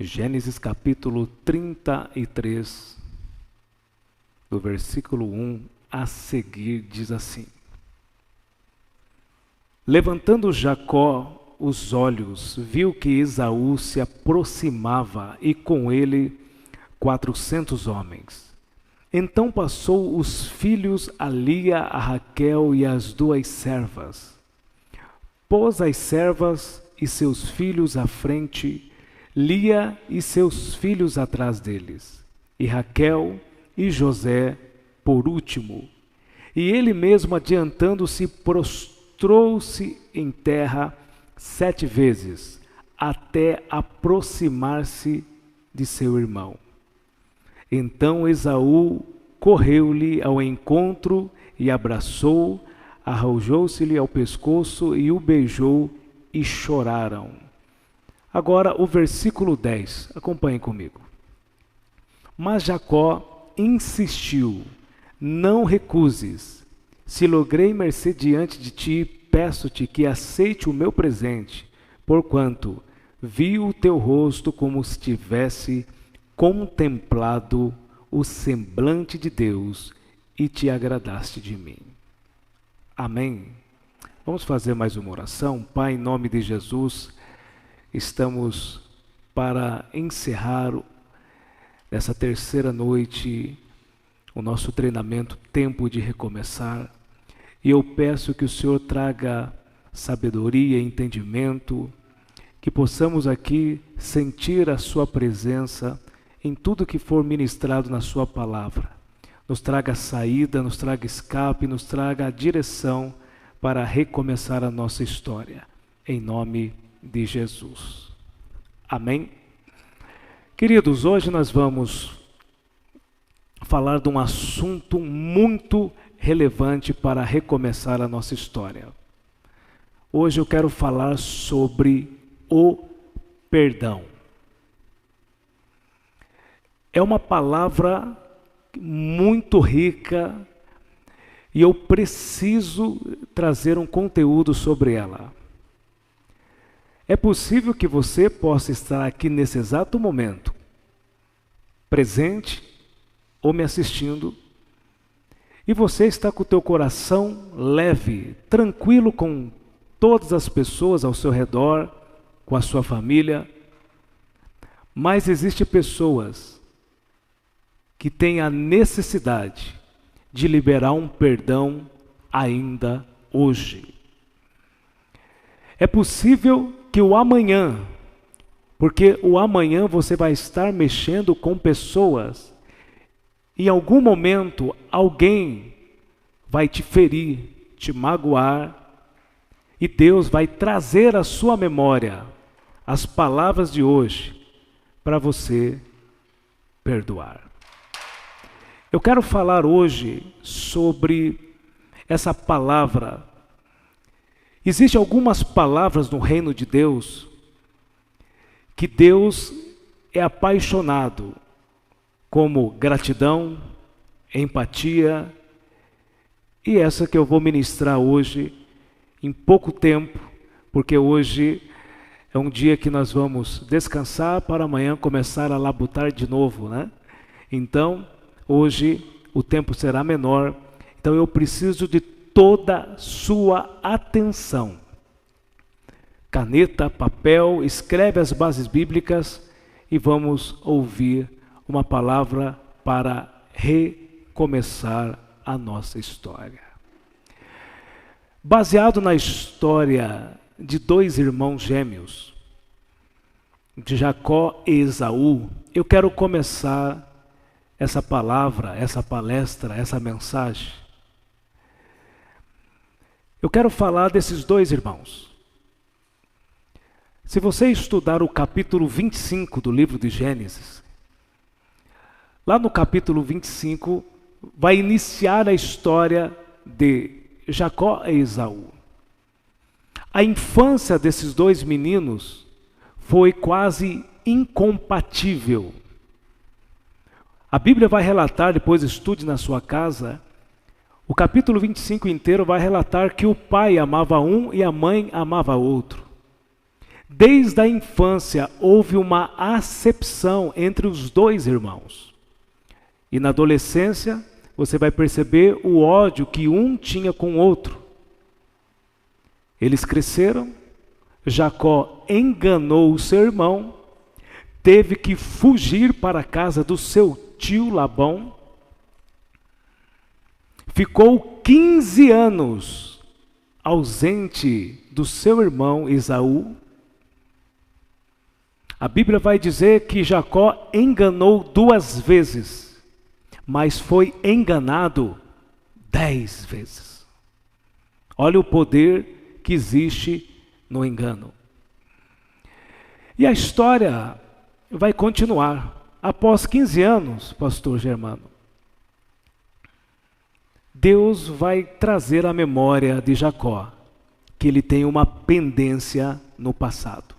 Gênesis capítulo 33, do versículo 1 a seguir, diz assim: Levantando Jacó os olhos, viu que Esaú se aproximava e com ele 400 homens. Então passou os filhos a Lia, a Raquel e as duas servas. Pôs as servas e seus filhos à frente, Lia e seus filhos atrás deles, e Raquel e José por último. E ele mesmo, adiantando-se, prostrou-se em terra 7 vezes, até aproximar-se de seu irmão. Então Esaú correu-lhe ao encontro e abraçou, arrojou-se-lhe ao pescoço e o beijou, e choraram. Agora o versículo 10, acompanhem comigo. Mas Jacó insistiu: não recuses. Se logrei mercê diante de ti, peço-te que aceite o meu presente, porquanto vi o teu rosto como se tivesse contemplado o semblante de Deus e te agradaste de mim. Amém. Vamos fazer mais uma oração. Pai, em nome de Jesus, estamos para encerrar nessa terceira noite o nosso treinamento Tempo de Recomeçar. E eu peço que o Senhor traga sabedoria e entendimento, que possamos aqui sentir a sua presença em tudo que for ministrado na sua palavra. Nos traga saída, nos traga escape, nos traga a direção para recomeçar a nossa história. Em nome de Jesus. Amém? Queridos, hoje nós vamos falar de um assunto muito relevante para recomeçar a nossa história. Hoje eu quero falar sobre o perdão. É uma palavra muito rica e eu preciso trazer um conteúdo sobre ela. É possível que você possa estar aqui nesse exato momento, presente ou me assistindo, e você está com o teu coração leve, tranquilo com todas as pessoas ao seu redor, com a sua família, mas existem pessoas que têm a necessidade de liberar um perdão ainda hoje. É possível que o amanhã, porque o amanhã você vai estar mexendo com pessoas, em algum momento alguém vai te ferir, te magoar, e Deus vai trazer à sua memória as palavras de hoje para você perdoar. Eu quero falar hoje sobre essa palavra. Existem algumas palavras no reino de Deus que Deus é apaixonado, como gratidão, empatia, e essa que eu vou ministrar hoje em pouco tempo, porque hoje é um dia que nós vamos descansar para amanhã começar a labutar de novo, né? Então, hoje o tempo será menor, então eu preciso de toda sua atenção. Caneta, papel, escreve as bases bíblicas e vamos ouvir uma palavra para recomeçar a nossa história. Baseado na história de 2 irmãos gêmeos, de Jacó e Esaú, eu quero começar essa palavra, essa palestra, essa mensagem. Eu quero falar desses 2 irmãos. Se você estudar o capítulo 25 do livro de Gênesis, lá no capítulo 25 vai iniciar a história de Jacó e Esaú. A infância desses 2 meninos foi quase incompatível. A Bíblia vai relatar, depois estude na sua casa, o capítulo 25 inteiro vai relatar que o pai amava um e a mãe amava outro. Desde a infância houve uma acepção entre os dois irmãos. E na adolescência você vai perceber o ódio que um tinha com o outro. Eles cresceram, Jacó enganou o seu irmão, teve que fugir para a casa do seu tio Labão, ficou 15 anos ausente do seu irmão Esaú. A Bíblia vai dizer que Jacó enganou 2 vezes, mas foi enganado 10 vezes. Olha o poder que existe no engano. E a história vai continuar. Após 15 anos, pastor Germano, Deus vai trazer à memória de Jacó que ele tem uma pendência no passado.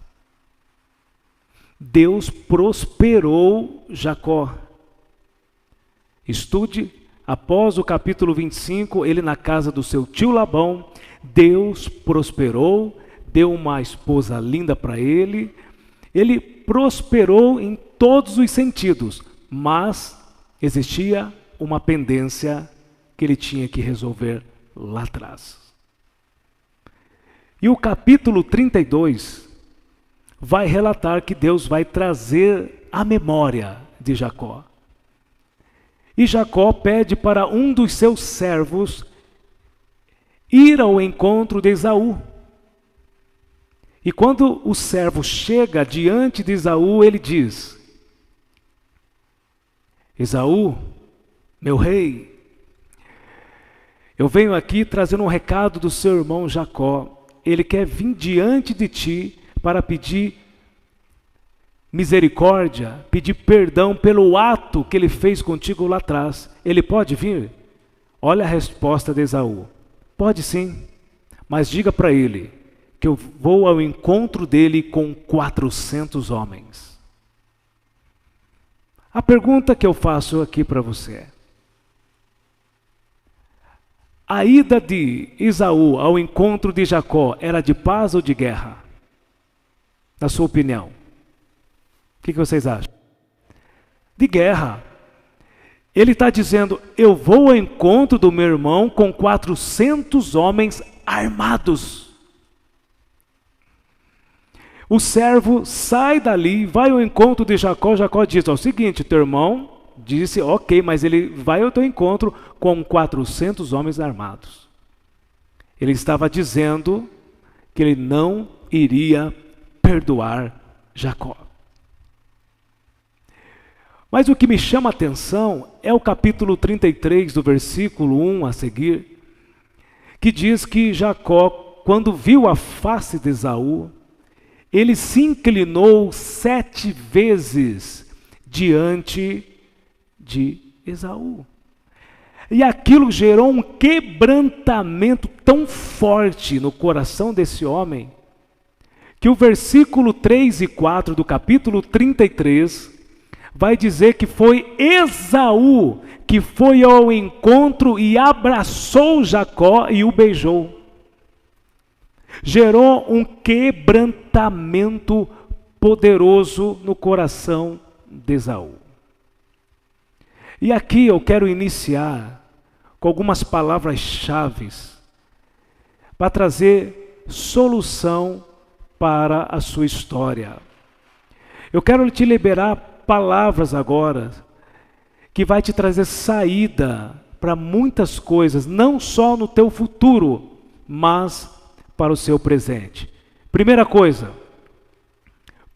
Deus prosperou Jacó. Estude, após o capítulo 25, ele na casa do seu tio Labão, Deus prosperou, deu uma esposa linda para ele prosperou em todos os sentidos, mas existia uma pendência que ele tinha que resolver lá atrás. E o capítulo 32 vai relatar que Deus vai trazer a memória de Jacó. E Jacó pede para um dos seus servos ir ao encontro de Esaú. E quando o servo chega diante de Esaú, ele diz: Esaú, meu rei, eu venho aqui trazendo um recado do seu irmão Jacó. Ele quer vir diante de ti para pedir misericórdia, pedir perdão pelo ato que ele fez contigo lá atrás. Ele pode vir? Olha a resposta de Esaú: pode sim, mas diga para ele que eu vou ao encontro dele com 400 homens. A pergunta que eu faço aqui para você é: a ida de Esaú ao encontro de Jacó era de paz ou de guerra? Na sua opinião, o que vocês acham? De guerra. Ele está dizendo: eu vou ao encontro do meu irmão com 400 homens armados. O servo sai dali, vai ao encontro de Jacó. Jacó diz: ó, o seguinte, teu irmão disse, ok, mas ele vai ao teu encontro com 400 homens armados. Ele estava dizendo que ele não iria perdoar Jacó. Mas o que me chama a atenção é o capítulo 33, do versículo 1 a seguir, que diz que Jacó, quando viu a face de Esaú, ele se inclinou 7 vezes diante de Esaú. E aquilo gerou um quebrantamento tão forte no coração desse homem, que o versículo 3 e 4 do capítulo 33 vai dizer que foi Esaú que foi ao encontro e abraçou Jacó e o beijou. Gerou um quebrantamento poderoso no coração de Esaú. E aqui eu quero iniciar com algumas palavras-chave para trazer solução para a sua história. Eu quero te liberar palavras agora que vai te trazer saída para muitas coisas, não só no teu futuro, mas para o seu presente. Primeira coisa,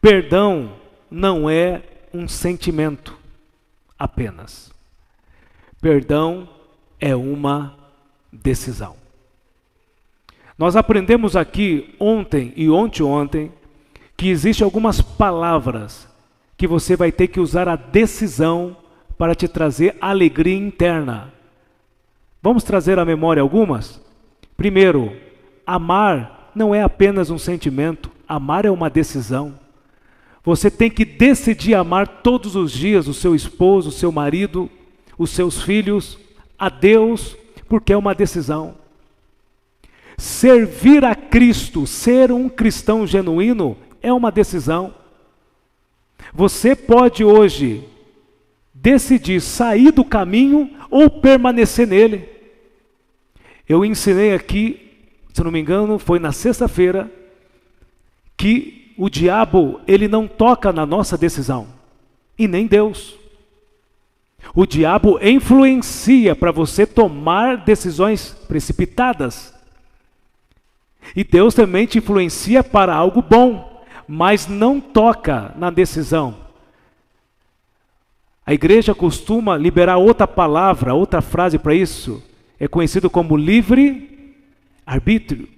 perdão não é um sentimento apenas. Perdão é uma decisão. Nós aprendemos aqui ontem e ontem que existem algumas palavras que você vai ter que usar a decisão para te trazer alegria interna. Vamos trazer à memória algumas? Primeiro, amar não é apenas um sentimento, amar é uma decisão. Você tem que decidir amar todos os dias o seu esposo, o seu marido, os seus filhos, a Deus, porque é uma decisão. Servir a Cristo, ser um cristão genuíno, é uma decisão. Você pode hoje decidir sair do caminho ou permanecer nele. Eu ensinei aqui, se não me engano, foi na sexta-feira, que o diabo, ele não toca na nossa decisão, e nem Deus. O diabo influencia para você tomar decisões precipitadas. E Deus também te influencia para algo bom, mas não toca na decisão. A igreja costuma liberar outra palavra, outra frase para isso. É conhecido como livre-arbítrio.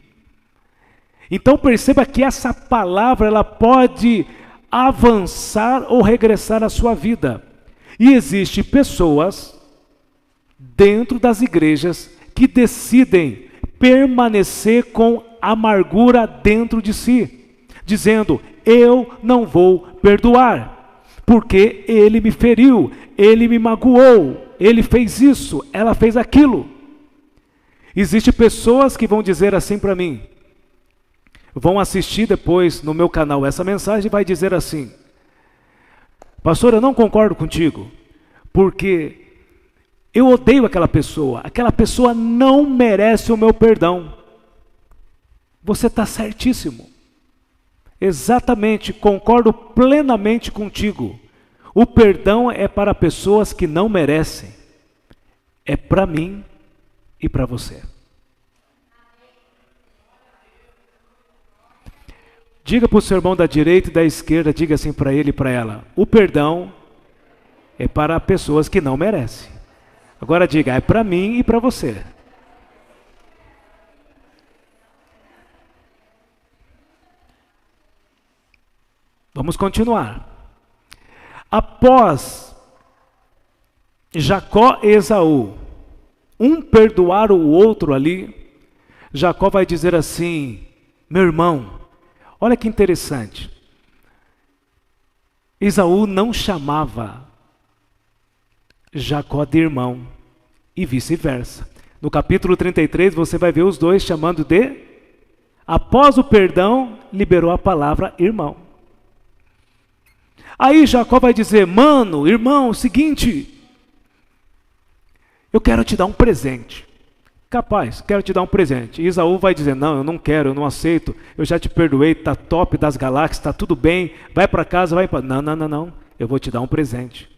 Então perceba que essa palavra ela pode avançar ou regressar à sua vida. E existem pessoas dentro das igrejas que decidem permanecer com amargura dentro de si, dizendo: eu não vou perdoar, porque ele me feriu, ele me magoou, ele fez isso, ela fez aquilo. Existem pessoas que vão dizer assim para mim, vão assistir depois no meu canal essa mensagem e vai dizer assim: pastor, eu não concordo contigo, porque eu odeio aquela pessoa não merece o meu perdão. Você está certíssimo. Exatamente, concordo plenamente contigo. O perdão é para pessoas que não merecem. É para mim e para você. Diga para o seu irmão da direita e da esquerda, diga assim para ele e para ela: o perdão é para pessoas que não merecem. Agora diga: é para mim e para você. Vamos continuar. Após Jacó e Esaú, um perdoar o outro ali, Jacó vai dizer assim: meu irmão, olha que interessante. Esaú não chamava Jacó de irmão e vice-versa. No capítulo 33 você vai ver os dois chamando de, após o perdão, liberou a palavra irmão. Aí Jacó vai dizer: mano, irmão, seguinte, eu quero te dar um presente. Capaz, quero te dar um presente. E Esaú vai dizer: não, eu não quero, eu não aceito, eu já te perdoei, está top das galáxias, está tudo bem, vai para casa, vai para... Não, eu vou te dar um presente.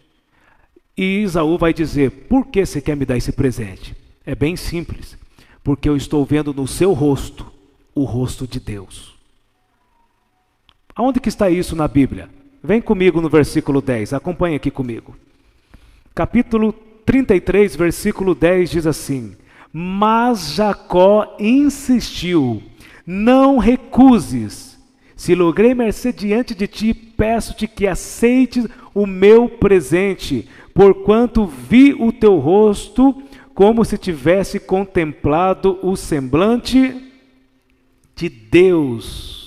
E Esaú vai dizer: por que você quer me dar esse presente? É bem simples, porque eu estou vendo no seu rosto, o rosto de Deus. Aonde que está isso na Bíblia? Vem comigo no versículo 10, acompanhe aqui comigo. Capítulo 33, versículo 10 diz assim: mas Jacó insistiu: não recuses, se logrei mercê diante de ti, peço-te que aceites o meu presente, porquanto vi o teu rosto como se tivesse contemplado o semblante de Deus.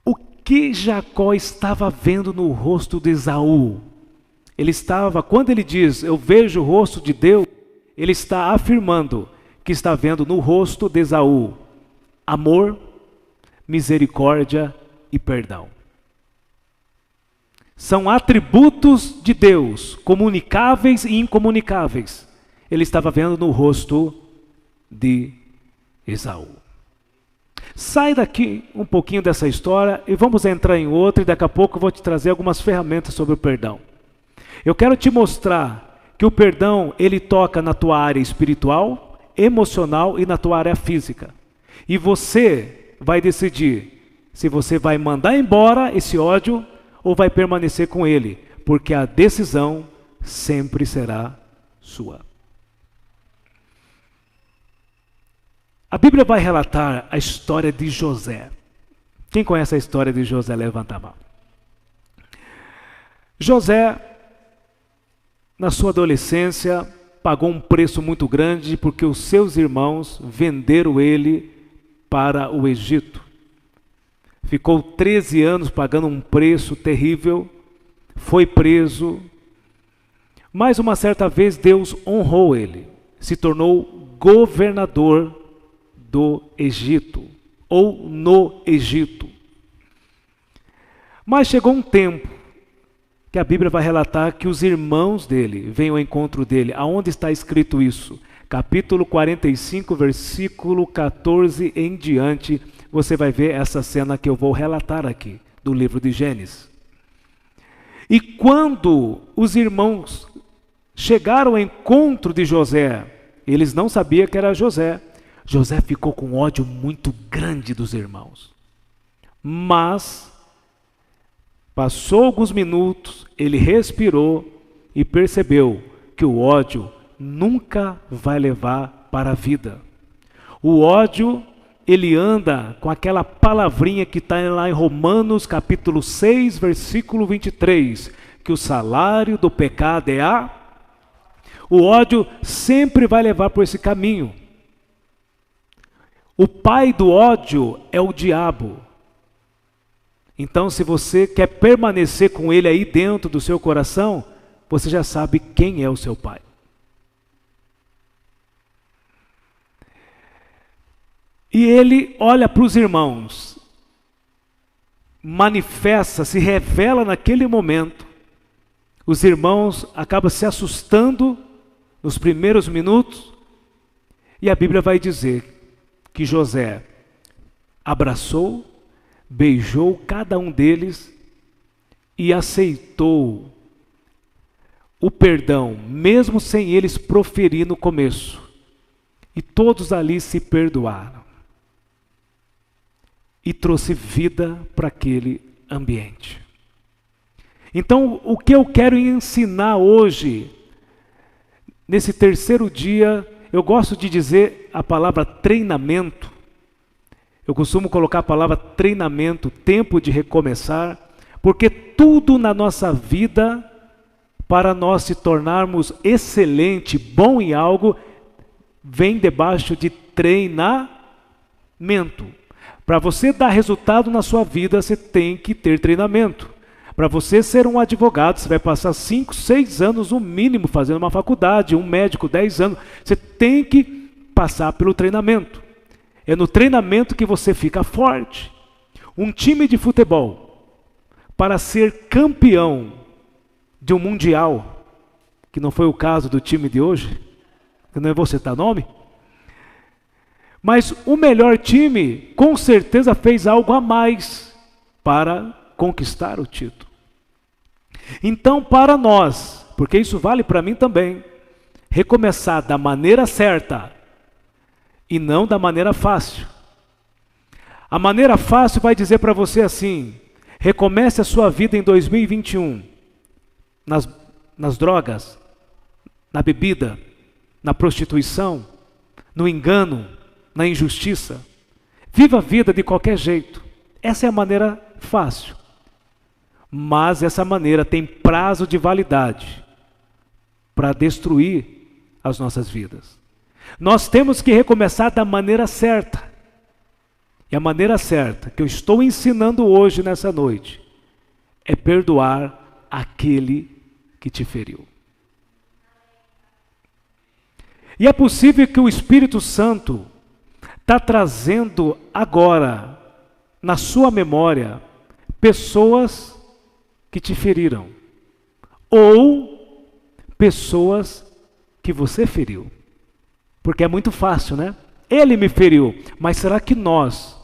O que Jacó estava vendo no rosto de Esaú? Ele estava, quando ele diz, eu vejo o rosto de Deus, ele está afirmando que está vendo no rosto de Esaú amor, misericórdia e perdão. São atributos de Deus, comunicáveis e incomunicáveis. Ele estava vendo no rosto de Esaú. Sai daqui um pouquinho dessa história e vamos entrar em outra, e daqui a pouco eu vou te trazer algumas ferramentas sobre o perdão. Eu quero te mostrar que o perdão, ele toca na tua área espiritual, emocional e na tua área física. E você vai decidir se você vai mandar embora esse ódio ou vai permanecer com ele, porque a decisão sempre será sua. A Bíblia vai relatar a história de José. Quem conhece a história de José, levanta a mão. José, na sua adolescência, pagou um preço muito grande porque os seus irmãos venderam ele para o Egito. Ficou 13 anos pagando um preço terrível, foi preso, mas uma certa vez Deus honrou ele, se tornou governador do Egito, ou no Egito. Mas chegou um tempo que a Bíblia vai relatar que os irmãos dele vêm ao encontro dele. Aonde está escrito isso? Capítulo 45, versículo 14 em diante, você vai ver essa cena que eu vou relatar aqui, do livro de Gênesis. E quando os irmãos chegaram ao encontro de José, eles não sabiam que era José. José ficou com ódio muito grande dos irmãos. Mas passou alguns minutos, ele respirou e percebeu que o ódio nunca vai levar para a vida. O ódio, ele anda com aquela palavrinha que está lá em Romanos capítulo 6, versículo 23, que o salário do pecado é a... O ódio sempre vai levar por esse caminho. O pai do ódio é o diabo. Então, se você quer permanecer com ele aí dentro do seu coração, você já sabe quem é o seu pai. E ele olha para os irmãos, manifesta, se revela naquele momento. Os irmãos acabam se assustando nos primeiros minutos, e a Bíblia vai dizer que José abraçou, beijou cada um deles e aceitou o perdão, mesmo sem eles proferir no começo. E todos ali se perdoaram. E trouxe vida para aquele ambiente. Então, o que eu quero ensinar hoje, nesse terceiro dia, eu gosto de dizer a palavra treinamento. Eu costumo colocar a palavra treinamento, tempo de recomeçar, porque tudo na nossa vida, para nós se tornarmos excelente, bom em algo, vem debaixo de treinamento. Para você dar resultado na sua vida, você tem que ter treinamento. Para você ser um advogado, você vai passar 5, 6 anos no mínimo fazendo uma faculdade, um médico 10 anos. Você tem que passar pelo treinamento. É no treinamento que você fica forte. Um time de futebol, para ser campeão de um mundial, que não foi o caso do time de hoje, que não é você citar nome, mas o melhor time, com certeza, fez algo a mais para conquistar o título. Então, para nós, porque isso vale para mim também, recomeçar da maneira certa e não da maneira fácil. A maneira fácil vai dizer para você assim: recomece a sua vida em 2021, nas drogas, na bebida, na prostituição, no engano, na injustiça. Viva a vida de qualquer jeito. Essa é a maneira fácil. Mas essa maneira tem prazo de validade para destruir as nossas vidas. Nós temos que recomeçar da maneira certa. E a maneira certa que eu estou ensinando hoje, nessa noite, é perdoar aquele que te feriu. E é possível que o Espírito Santo está trazendo agora, na sua memória, pessoas que te feriram. Ou pessoas que você feriu. Porque é muito fácil, né? Ele me feriu, mas será que nós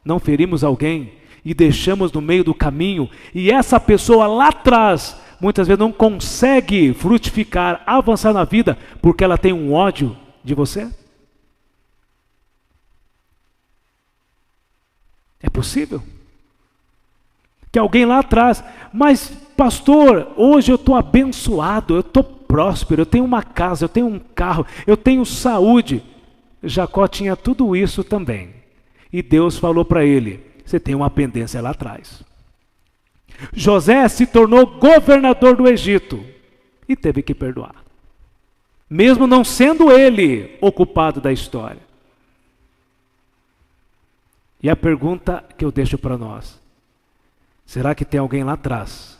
não ferimos alguém e deixamos no meio do caminho, e essa pessoa lá atrás muitas vezes não consegue frutificar, avançar na vida, porque ela tem um ódio de você? É possível que alguém lá atrás, mas pastor, hoje eu estou abençoado, eu estou próspero, eu tenho uma casa, eu tenho um carro, eu tenho saúde. Jacó tinha tudo isso também. E Deus falou para ele: você tem uma pendência lá atrás. José se tornou governador do Egito e teve que perdoar, mesmo não sendo ele o culpado da história. E a pergunta que eu deixo para nós: será que tem alguém lá atrás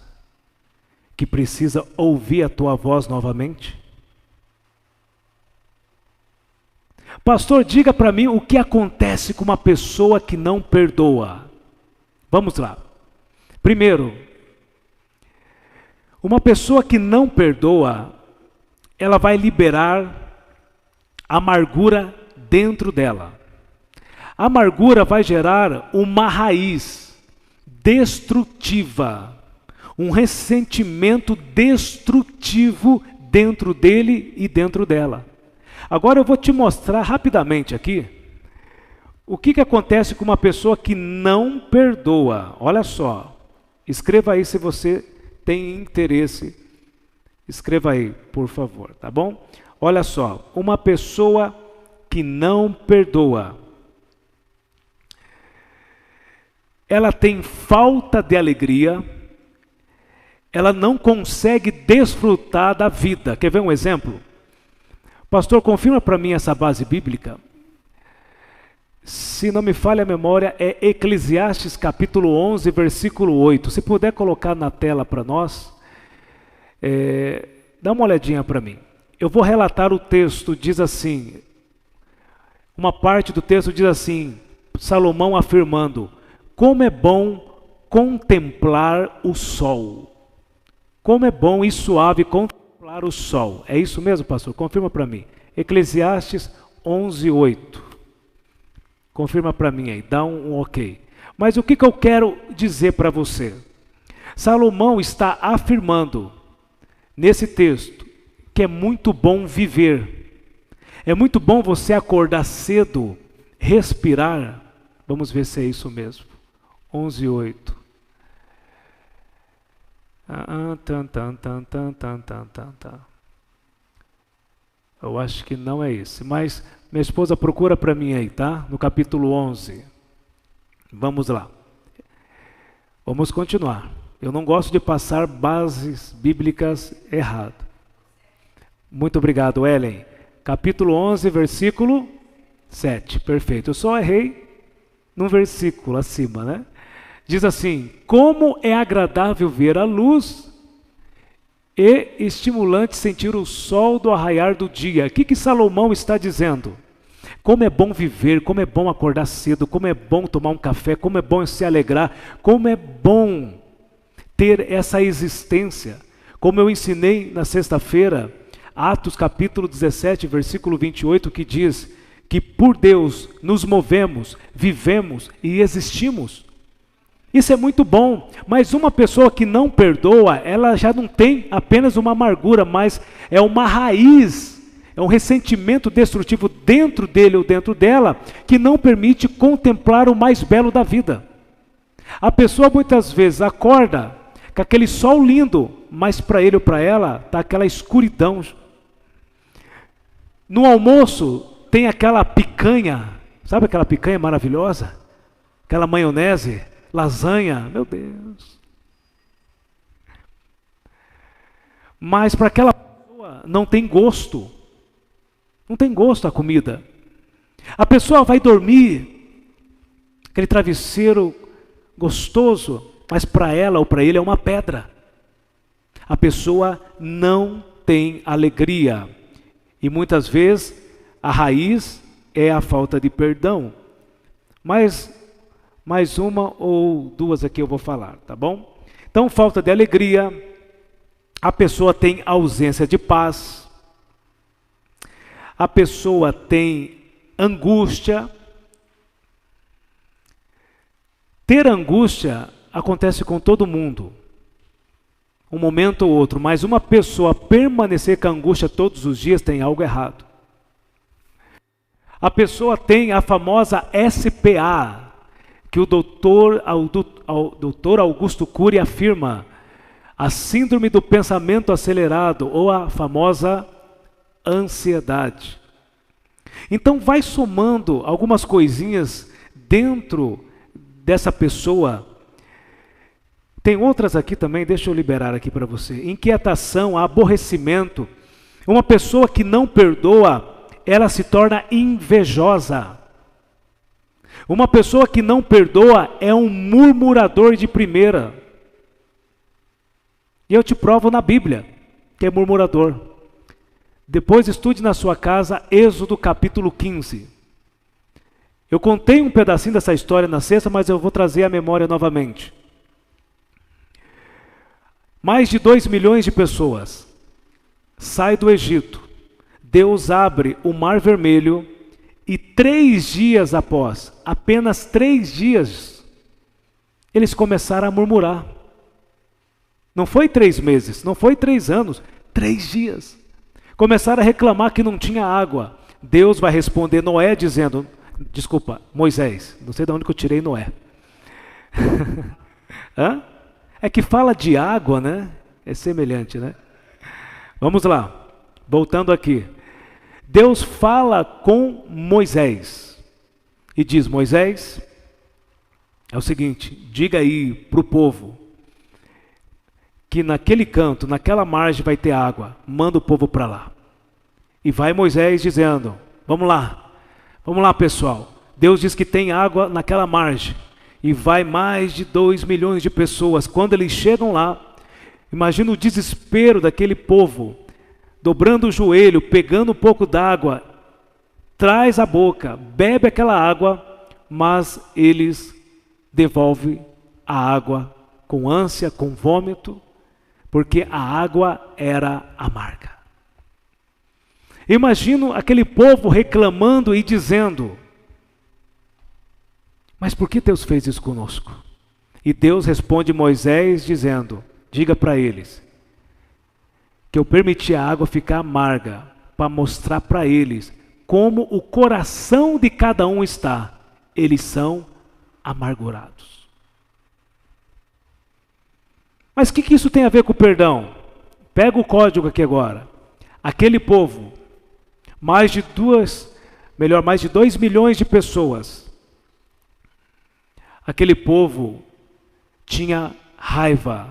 que precisa ouvir a tua voz novamente? Pastor, diga para mim o que acontece com uma pessoa que não perdoa. Vamos lá. Primeiro, uma pessoa que não perdoa, ela vai liberar amargura dentro dela. A amargura vai gerar uma raiz destrutiva, um ressentimento destrutivo dentro dele e dentro dela. Agora eu vou te mostrar rapidamente aqui o que acontece com uma pessoa que não perdoa. Olha só, escreva aí se você tem interesse, escreva aí, por favor, tá bom? Olha só, uma pessoa que não perdoa, ela tem falta de alegria, ela não consegue desfrutar da vida. Quer ver um exemplo? Pastor, confirma para mim essa base bíblica. Se não me falha a memória, é Eclesiastes capítulo 11, versículo 8. Se puder colocar na tela para nós, dá uma olhadinha para mim. Eu vou relatar o texto, diz assim, uma parte do texto diz assim, Salomão afirmando, como é bom contemplar o sol. Como é bom e suave contemplar o sol. É isso mesmo, pastor? Confirma para mim. Eclesiastes 11, 8. Confirma para mim aí, dá um ok. Mas o que eu quero dizer para você? Salomão está afirmando, nesse texto, que é muito bom viver. É muito bom você acordar cedo, respirar. Vamos ver se é isso mesmo. 11, 8. Eu acho que não é esse, mas minha esposa procura para mim aí, tá? No capítulo 11. Vamos lá. Vamos continuar. Eu não gosto de passar bases bíblicas erradas. Muito obrigado, Ellen. Capítulo 11, versículo 7. Perfeito. Eu só errei num versículo acima, né? Diz assim, como é agradável ver a luz e estimulante sentir o sol do arraiar do dia. O que Salomão está dizendo? Como é bom viver, como é bom acordar cedo, como é bom tomar um café, como é bom se alegrar, como é bom ter essa existência. Como eu ensinei na sexta-feira, Atos capítulo 17, versículo 28, que diz que por Deus nos movemos, vivemos e existimos. Isso é muito bom, mas uma pessoa que não perdoa, ela já não tem apenas uma amargura, mas é uma raiz, é um ressentimento destrutivo dentro dele ou dentro dela, que não permite contemplar o mais belo da vida. A pessoa muitas vezes acorda com aquele sol lindo, mas para ele ou para ela está aquela escuridão. No almoço tem aquela picanha, sabe aquela picanha maravilhosa? Aquela maionese, lasanha, meu Deus. Mas para aquela pessoa não tem gosto. Não tem gosto a comida. A pessoa vai dormir, aquele travesseiro gostoso, mas para ela ou para ele é uma pedra. A pessoa não tem alegria. E muitas vezes a raiz é a falta de perdão. Mas mais uma ou duas aqui eu vou falar, tá bom? Então, falta de alegria, a pessoa tem ausência de paz, a pessoa tem angústia. Ter angústia acontece com todo mundo, um momento ou outro, mas uma pessoa permanecer com a angústia todos os dias tem algo errado. A pessoa tem a famosa SPA, que o doutor Augusto Cury afirma, a síndrome do pensamento acelerado, ou a famosa ansiedade. Então vai somando algumas coisinhas dentro dessa pessoa. Tem outras aqui também, deixa eu liberar aqui para você. Inquietação, aborrecimento. Uma pessoa que não perdoa, ela se torna invejosa. Uma pessoa que não perdoa é um murmurador de primeira. E eu te provo na Bíblia que é murmurador. Depois estude na sua casa Êxodo capítulo 15. Eu contei um pedacinho dessa história na sexta, mas eu vou trazer a memória novamente. Mais de 2 milhões de pessoas saem do Egito. Deus abre o Mar Vermelho e 3 dias após, apenas 3 dias, eles começaram a murmurar. Não foi 3 meses, não foi 3 anos, 3 dias. Começaram a reclamar que não tinha água. Deus vai responder Noé dizendo, desculpa, Moisés, não sei de onde que eu tirei Noé. Hã? É que fala de água, né? É semelhante, né? Vamos lá, voltando aqui. Deus fala com Moisés e diz, Moisés, é o seguinte, diga aí para o povo que naquele canto, naquela margem vai ter água, manda o povo para lá. E vai Moisés dizendo, vamos lá pessoal, Deus diz que tem água naquela margem, e vai mais de 2 milhões de pessoas. Quando eles chegam lá, imagina o desespero daquele povo, dobrando o joelho, pegando um pouco d'água, traz a boca, bebe aquela água, mas eles devolvem a água com ânsia, com vômito, porque a água era amarga. Imagino aquele povo reclamando e dizendo, mas por que Deus fez isso conosco? E Deus responde Moisés dizendo, diga para eles, que eu permiti a água ficar amarga, para mostrar para eles como o coração de cada um está. Eles são amargurados. Mas o que isso tem a ver com o perdão? Pega o código aqui agora. Aquele povo, mais de 2 milhões de pessoas. Aquele povo tinha raiva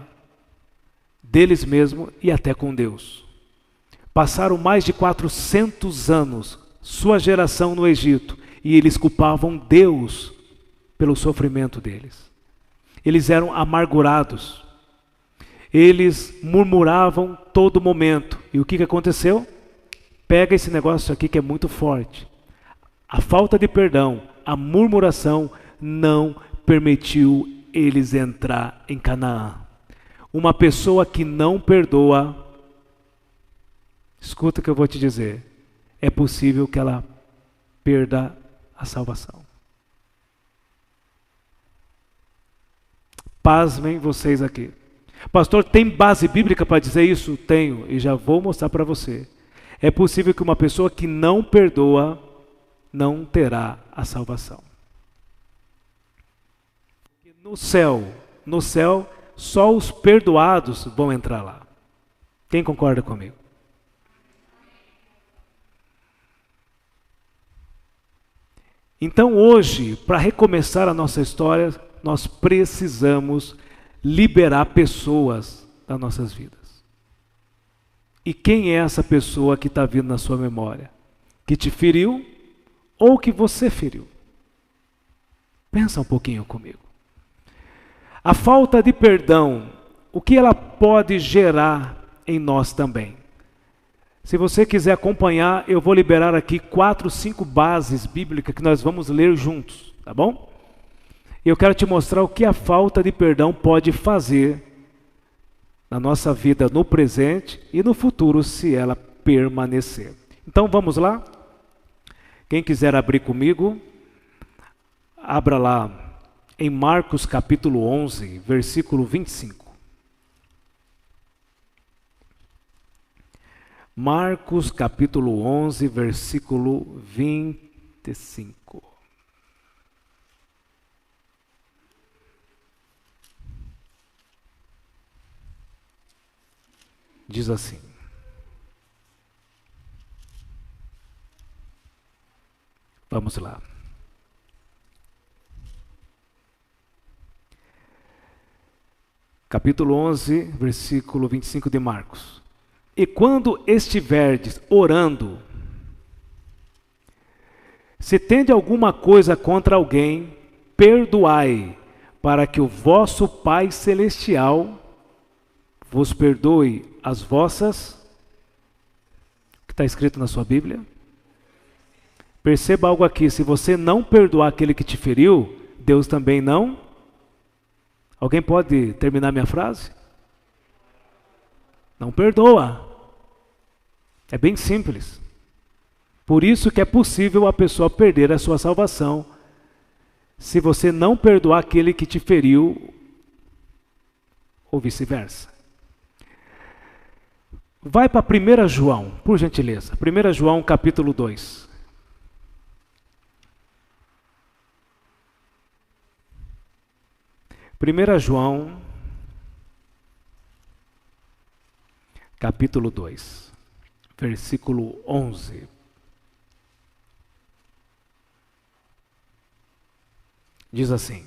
deles mesmos e até com Deus. Passaram mais de 400 anos, sua geração no Egito, e eles culpavam Deus pelo sofrimento deles. Eles eram amargurados. Eles murmuravam todo momento. E o que aconteceu? Pega esse negócio aqui que é muito forte. A falta de perdão, a murmuração não permitiu eles entrar em Canaã. Uma pessoa que não perdoa, escuta o que eu vou te dizer, é possível que ela perda a salvação. Pasmem vocês aqui. Pastor, tem base bíblica para dizer isso? Tenho, e já vou mostrar para você. É possível que uma pessoa que não perdoa não terá a salvação. No céu, só os perdoados vão entrar lá. Quem concorda comigo? Então hoje, para recomeçar a nossa história, nós precisamos liberar pessoas das nossas vidas. E quem é essa pessoa que está vindo na sua memória? Que te feriu ou que você feriu? Pensa um pouquinho comigo. A falta de perdão, o que ela pode gerar em nós também? Se você quiser acompanhar, eu vou liberar aqui 4, 5 bases bíblicas que nós vamos ler juntos, tá bom? Eu quero te mostrar o que a falta de perdão pode fazer na nossa vida no presente e no futuro, se ela permanecer. Então vamos lá? Quem quiser abrir comigo, abra lá em Marcos capítulo 11, versículo 25. Marcos capítulo 11, versículo 25. Diz assim: vamos lá. Capítulo 11, versículo 25 de Marcos. E quando estiverdes orando, se tende alguma coisa contra alguém, perdoai, para que o vosso Pai Celestial vos perdoe as vossas... que está escrito na sua Bíblia? Perceba algo aqui: se você não perdoar aquele que te feriu, Deus também não. Alguém pode terminar minha frase? Não perdoa. É bem simples. Por isso que é possível a pessoa perder a sua salvação, se você não perdoar aquele que te feriu, ou vice-versa. Vai para 1 João, por gentileza. 1 João capítulo 2. Primeira João, capítulo 2, versículo 11. Diz assim: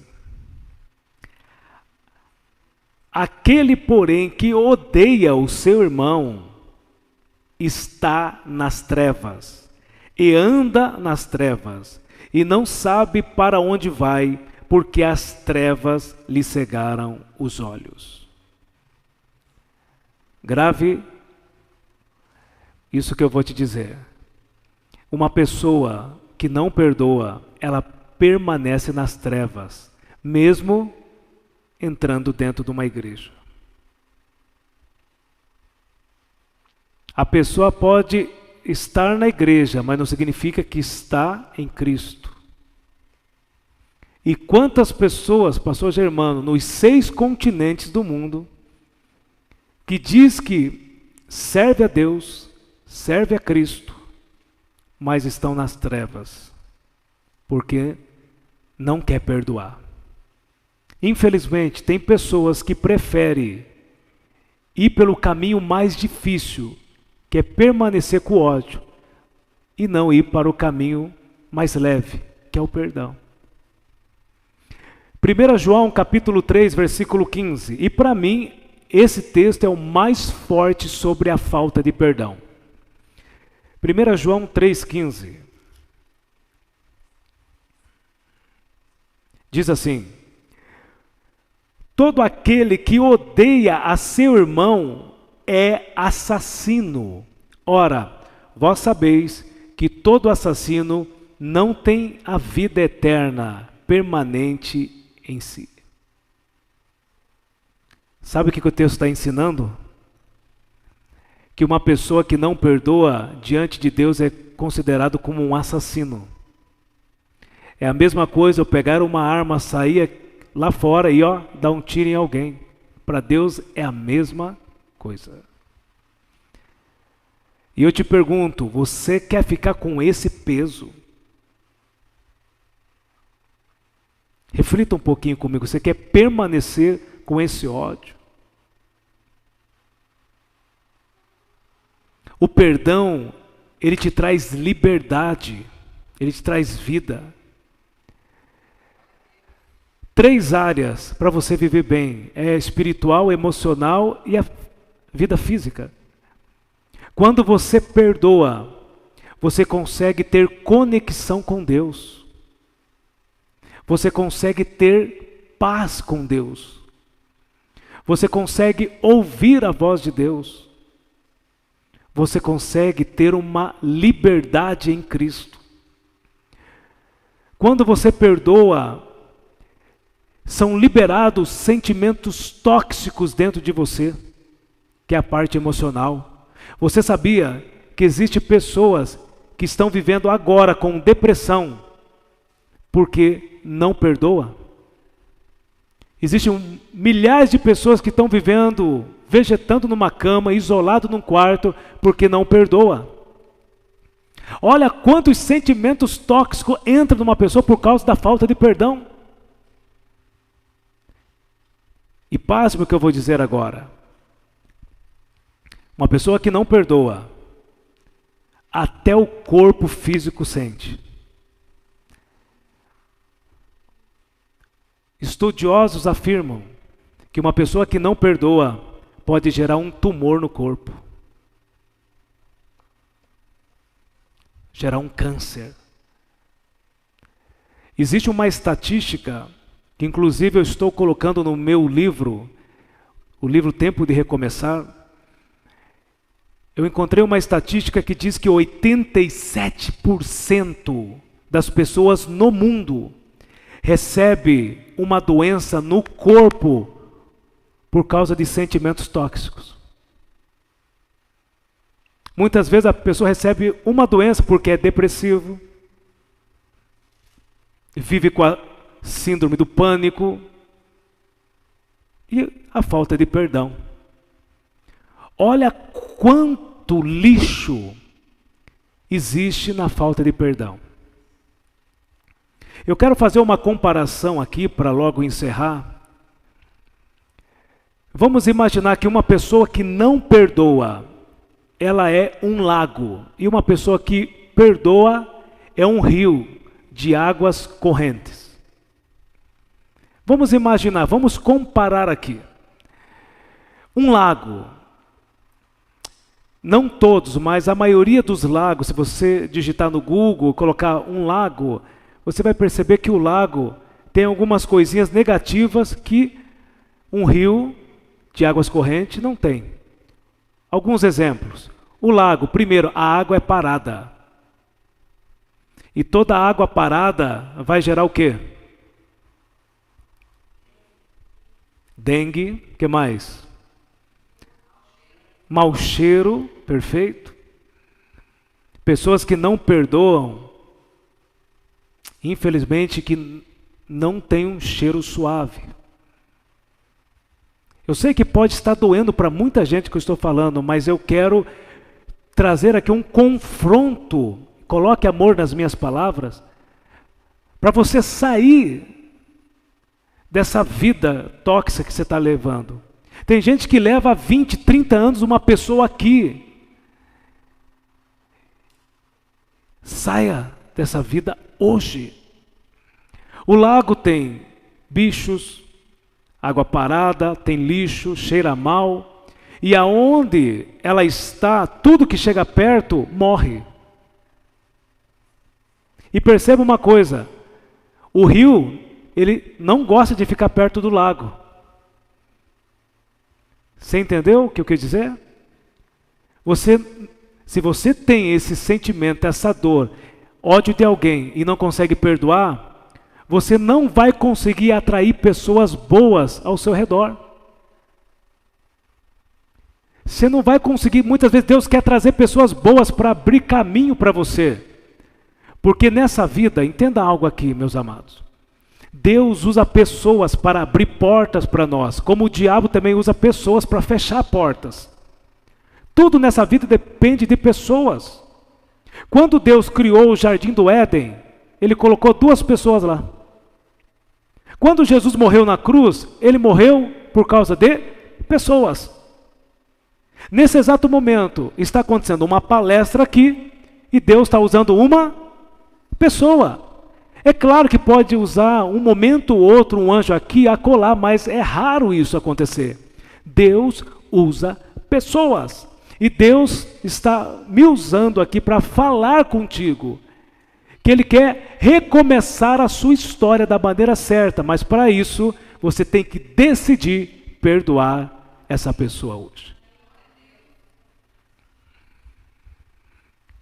aquele, porém, que odeia o seu irmão, está nas trevas, e anda nas trevas, e não sabe para onde vai, porque as trevas lhe cegaram os olhos. Grave isso que eu vou te dizer. Uma pessoa que não perdoa, ela permanece nas trevas, mesmo entrando dentro de uma igreja. A pessoa pode estar na igreja, mas não significa que está em Cristo. E quantas pessoas, pastor Germano, nos 6 continentes do mundo, que diz que serve a Deus, serve a Cristo, mas estão nas trevas, porque não quer perdoar. Infelizmente, tem pessoas que preferem ir pelo caminho mais difícil, que é permanecer com o ódio, e não ir para o caminho mais leve, que é o perdão. 1 João capítulo 3, versículo 15. E para mim, esse texto é o mais forte sobre a falta de perdão. 1 João 3,15. Diz assim: todo aquele que odeia a seu irmão é assassino. Ora, vós sabeis que todo assassino não tem a vida eterna permanente em si. Sabe o que o texto está ensinando? Que uma pessoa que não perdoa diante de Deus é considerado como um assassino. É a mesma coisa eu pegar uma arma, sair lá fora e dar um tiro em alguém. Para Deus é a mesma coisa. E eu te pergunto, você quer ficar com esse peso? Reflita um pouquinho comigo, você quer permanecer com esse ódio? O perdão, ele te traz liberdade, ele te traz vida. 3 áreas para você viver bem: é espiritual, emocional e a vida física. Quando você perdoa, você consegue ter conexão com Deus. Você consegue ter paz com Deus. Você consegue ouvir a voz de Deus. Você consegue ter uma liberdade em Cristo. Quando você perdoa, são liberados sentimentos tóxicos dentro de você, que é a parte emocional. Você sabia que existem pessoas que estão vivendo agora com depressão porque não perdoa? Existem milhares de pessoas que estão vivendo, vegetando numa cama, isolado num quarto, porque não perdoa. Olha quantos sentimentos tóxicos entram numa pessoa por causa da falta de perdão. E pasme o que eu vou dizer agora. Uma pessoa que não perdoa, até o corpo físico sente. Estudiosos afirmam que uma pessoa que não perdoa pode gerar um tumor no corpo, gerar um câncer. Existe uma estatística que inclusive eu estou colocando no meu livro, o livro Tempo de Recomeçar, Eu encontrei uma estatística que diz que 87% das pessoas no mundo recebe uma doença no corpo por causa de sentimentos tóxicos. Muitas vezes a pessoa recebe uma doença porque é depressivo, vive com a síndrome do pânico e a falta de perdão. Olha quanto lixo existe na falta de perdão. Eu quero fazer uma comparação aqui para logo encerrar. Vamos imaginar que uma pessoa que não perdoa, ela é um lago. E uma pessoa que perdoa é um rio de águas correntes. Vamos imaginar, vamos comparar aqui. Um lago. Não todos, mas a maioria dos lagos, se você digitar no Google, colocar um lago, você vai perceber que o lago tem algumas coisinhas negativas que um rio de águas correntes não tem. Alguns exemplos. O lago, primeiro, a água é parada. E toda água parada vai gerar o quê? Dengue, o que mais? Mau cheiro, perfeito. Pessoas que não perdoam, infelizmente, que não tem um cheiro suave. Eu sei que pode estar doendo para muita gente que eu estou falando, mas eu quero trazer aqui um confronto, coloque amor nas minhas palavras, para você sair dessa vida tóxica que você está levando. Tem gente que leva 20, 30 anos uma pessoa aqui. Saia dessa vida hoje. O lago tem bichos, água parada, tem lixo, cheira mal. E aonde ela está, tudo que chega perto morre. E perceba uma coisa, o rio, ele não gosta de ficar perto do lago. Você entendeu o que eu quis dizer? Se você tem esse sentimento, essa dor, ódio de alguém e não consegue perdoar, você não vai conseguir atrair pessoas boas ao seu redor. Você não vai conseguir, muitas vezes Deus quer trazer pessoas boas para abrir caminho para você. Porque nessa vida, entenda algo aqui, meus amados. Deus usa pessoas para abrir portas para nós, como o diabo também usa pessoas para fechar portas. Tudo nessa vida depende de pessoas. Quando Deus criou o jardim do Éden, Ele colocou 2 pessoas lá. Quando Jesus morreu na cruz, Ele morreu por causa de pessoas. Nesse exato momento, está acontecendo uma palestra aqui, e Deus está usando uma pessoa. É claro que pode usar um momento ou outro, um anjo aqui, acolá, mas é raro isso acontecer. Deus usa pessoas. E Deus está me usando aqui para falar contigo. Que Ele quer recomeçar a sua história da maneira certa. Mas para isso, você tem que decidir perdoar essa pessoa hoje.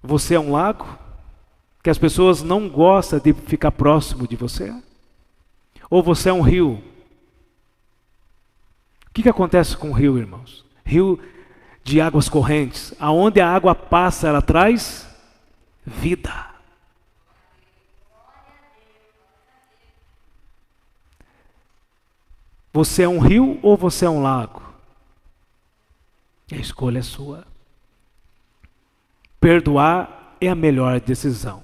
Você é um lago? Que as pessoas não gostam de ficar próximo de você? Ou você é um rio? O que acontece com o rio, irmãos? Rio de águas correntes. Aonde a água passa, ela traz vida. Você é um rio ou você é um lago? A escolha é sua. Perdoar é a melhor decisão.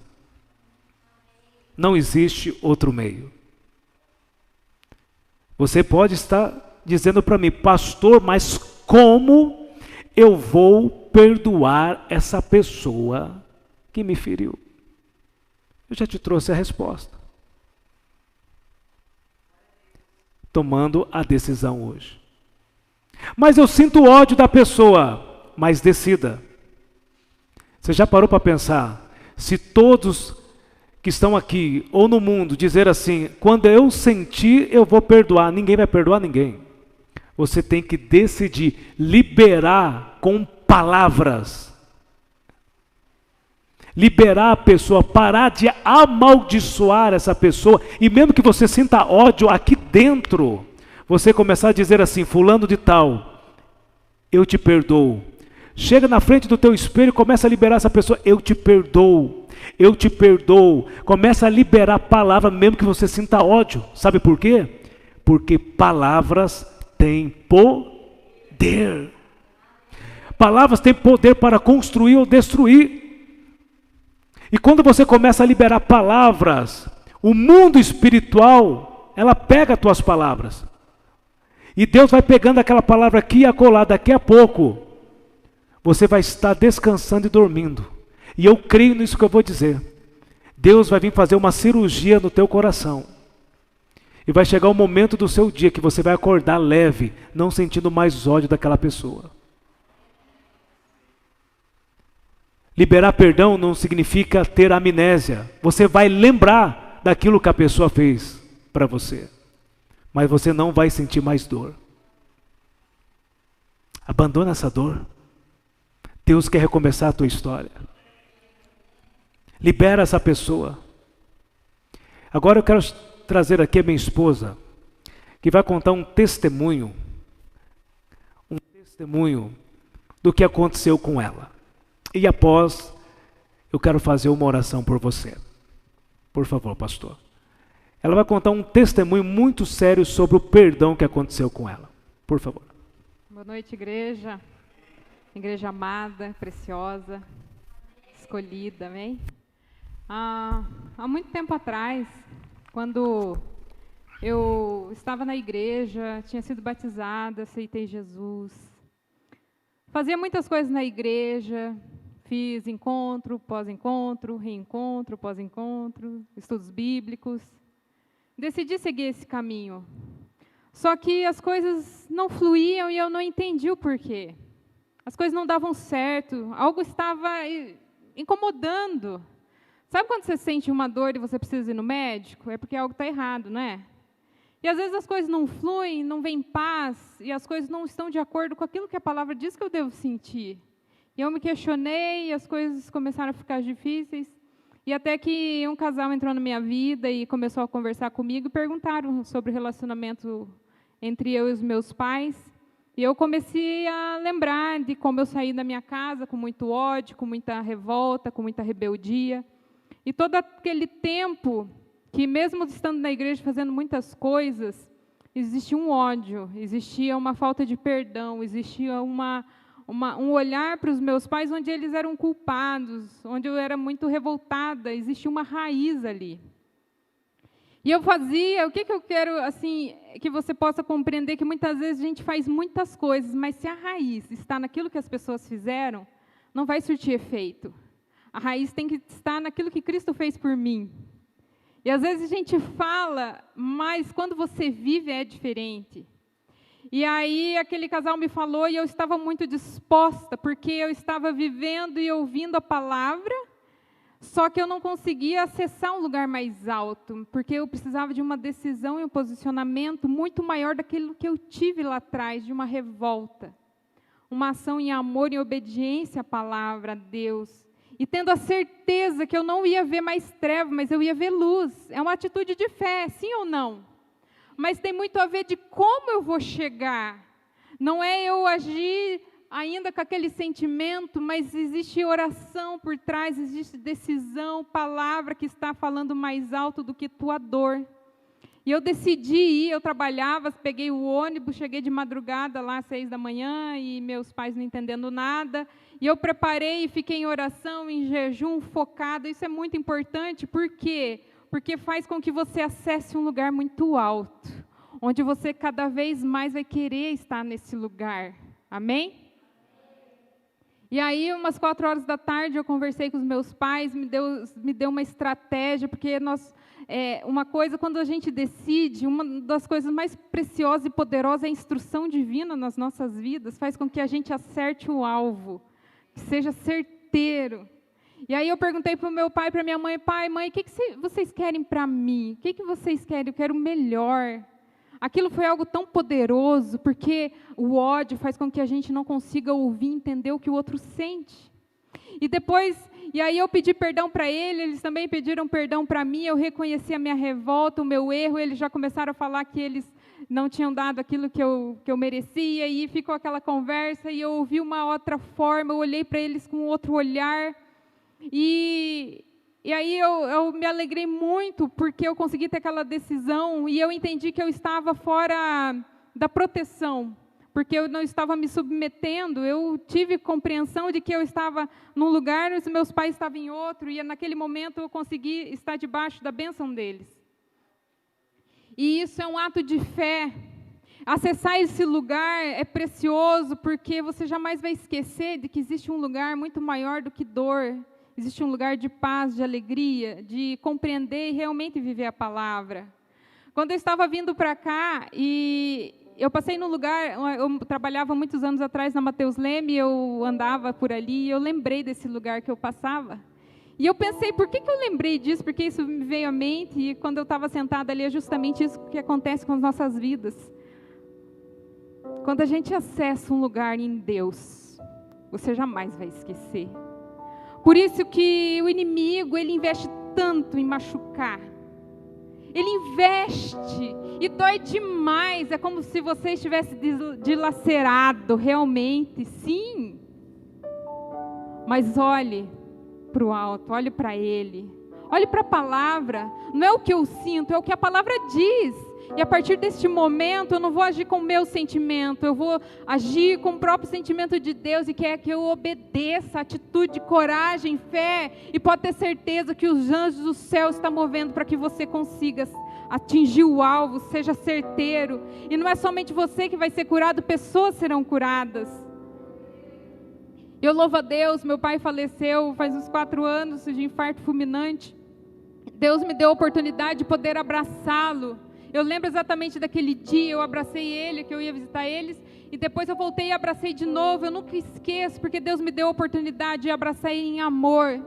Não existe outro meio. Você pode estar dizendo para mim, pastor, mas como eu vou perdoar essa pessoa que me feriu? Eu já te trouxe a resposta. Tomando a decisão hoje. Mas eu sinto ódio da pessoa, mas decida. Você já parou para pensar, se todos que estão aqui ou no mundo dizer assim, quando eu sentir eu vou perdoar, ninguém vai perdoar ninguém. Você tem que decidir liberar com palavras. Liberar a pessoa, parar de amaldiçoar essa pessoa, e mesmo que você sinta ódio aqui dentro, você começar a dizer assim: fulano de tal, eu te perdoo. Chega na frente do teu espelho e começa a liberar essa pessoa: eu te perdoo, eu te perdoo. Começa a liberar a palavra mesmo que você sinta ódio. Sabe por quê? Porque palavras têm poder. Palavras têm poder para construir ou destruir. E quando você começa a liberar palavras, o mundo espiritual, ela pega as tuas palavras. E Deus vai pegando aquela palavra aqui e acolá. Daqui a pouco, você vai estar descansando e dormindo. E eu creio nisso que eu vou dizer. Deus vai vir fazer uma cirurgia no teu coração. E vai chegar o momento do seu dia que você vai acordar leve, não sentindo mais ódio daquela pessoa. Liberar perdão não significa ter amnésia. Você vai lembrar daquilo que a pessoa fez para você. Mas você não vai sentir mais dor. Abandona essa dor. Deus quer recomeçar a tua história. Libera essa pessoa. Agora eu quero trazer aqui a minha esposa, que vai contar um testemunho do que aconteceu com ela. E após, eu quero fazer uma oração por você. Por favor, pastor. Ela vai contar um testemunho muito sério sobre o perdão que aconteceu com ela. Por favor. Boa noite, igreja. Igreja amada, preciosa, escolhida, amém? Há muito tempo atrás, quando eu estava na igreja, tinha sido batizada, aceitei Jesus. Fazia muitas coisas na igreja, fiz encontro, pós-encontro, reencontro, pós-encontro, estudos bíblicos. Decidi seguir esse caminho. Só que as coisas não fluíam e eu não entendi o porquê. As coisas não davam certo, algo estava incomodando. Sabe quando você sente uma dor e você precisa ir no médico? É porque algo está errado, não é? E às vezes as coisas não fluem, não vem paz, e as coisas não estão de acordo com aquilo que a palavra diz que eu devo sentir. E eu me questionei, e as coisas começaram a ficar difíceis, e até que um casal entrou na minha vida e começou a conversar comigo e perguntaram sobre o relacionamento entre eu e os meus pais. E eu comecei a lembrar de como eu saí da minha casa com muito ódio, com muita revolta, com muita rebeldia. E todo aquele tempo que, mesmo estando na igreja fazendo muitas coisas, existia um ódio, existia uma falta de perdão, existia um olhar para os meus pais onde eles eram culpados, onde eu era muito revoltada, existia uma raiz ali. E eu fazia, o que eu quero, assim, que você possa compreender, que muitas vezes a gente faz muitas coisas, mas se a raiz está naquilo que as pessoas fizeram, não vai surtir efeito. A raiz tem que estar naquilo que Cristo fez por mim. E às vezes a gente fala, mas quando você vive é diferente. E aí aquele casal me falou e eu estava muito disposta, porque eu estava vivendo e ouvindo a palavra, só que eu não conseguia acessar um lugar mais alto, porque eu precisava de uma decisão e um posicionamento muito maior daquilo que eu tive lá atrás, de uma revolta. Uma ação em amor e obediência à palavra, a Deus. E tendo a certeza que eu não ia ver mais treva, mas eu ia ver luz. É uma atitude de fé, sim ou não? Mas tem muito a ver de como eu vou chegar. Não é eu agir ainda com aquele sentimento, mas existe oração por trás, existe decisão, palavra que está falando mais alto do que tua dor. E eu decidi ir, eu trabalhava, peguei o ônibus, cheguei de madrugada lá às 6 da manhã, e meus pais não entendendo nada. E eu preparei e fiquei em oração, em jejum, focada. Isso é muito importante, por quê? Porque faz com que você acesse um lugar muito alto, onde você cada vez mais vai querer estar nesse lugar. Amém? E aí, umas 4 horas da tarde, eu conversei com os meus pais, me deu uma estratégia, porque uma coisa, quando a gente decide, uma das coisas mais preciosas e poderosas é a instrução divina nas nossas vidas, faz com que a gente acerte o alvo, que seja certeiro. E aí eu perguntei para o meu pai, para a minha mãe, pai, mãe, o que vocês querem para mim? O que vocês querem? Eu quero o melhor. aquilo foi algo tão poderoso, porque o ódio faz com que a gente não consiga ouvir e entender o que o outro sente. E aí eu pedi perdão para eles também pediram perdão para mim, eu reconheci a minha revolta, o meu erro, eles já começaram a falar que eles não tinham dado aquilo que eu merecia, e ficou aquela conversa, e eu ouvi uma outra forma, eu olhei para eles com outro olhar, e aí eu me alegrei muito, porque eu consegui ter aquela decisão, e eu entendi que eu estava fora da proteção, porque eu não estava me submetendo, eu tive compreensão de que eu estava num lugar, os meus pais estavam em outro, e naquele momento eu consegui estar debaixo da bênção deles. E isso é um ato de fé. Acessar esse lugar é precioso, porque você jamais vai esquecer de que existe um lugar muito maior do que dor. Existe um lugar de paz, de alegria, de compreender e realmente viver a palavra. Quando eu estava vindo para cá, e eu passei num lugar, eu trabalhava muitos anos atrás na Mateus Leme, eu andava por ali, e eu lembrei desse lugar que eu passava. E eu pensei, por que eu lembrei disso? Porque isso me veio à mente, e quando eu estava sentada ali, é justamente isso que acontece com as nossas vidas. Quando a gente acessa um lugar em Deus, você jamais vai esquecer. Por isso que o inimigo, ele investe tanto em machucar. Ele investe e dói demais. É como se você estivesse dilacerado, realmente, sim. Mas olhe para o alto, olhe para Ele. Olhe para a palavra. Não é o que eu sinto, é o que a palavra diz. E a partir deste momento, eu não vou agir com o meu sentimento, eu vou agir com o próprio sentimento de Deus, e quer que eu obedeça, atitude, coragem, fé, e pode ter certeza que os anjos do céu estão movendo para que você consiga atingir o alvo, seja certeiro. E não é somente você que vai ser curado, pessoas serão curadas. Eu louvo a Deus, meu pai faleceu faz uns 4 anos de infarto fulminante. Deus me deu a oportunidade de poder abraçá-lo. Eu lembro exatamente daquele dia, eu abracei ele, que eu ia visitar eles, e depois eu voltei e abracei de novo. Eu nunca esqueço, porque Deus me deu a oportunidade de abraçar ele em amor.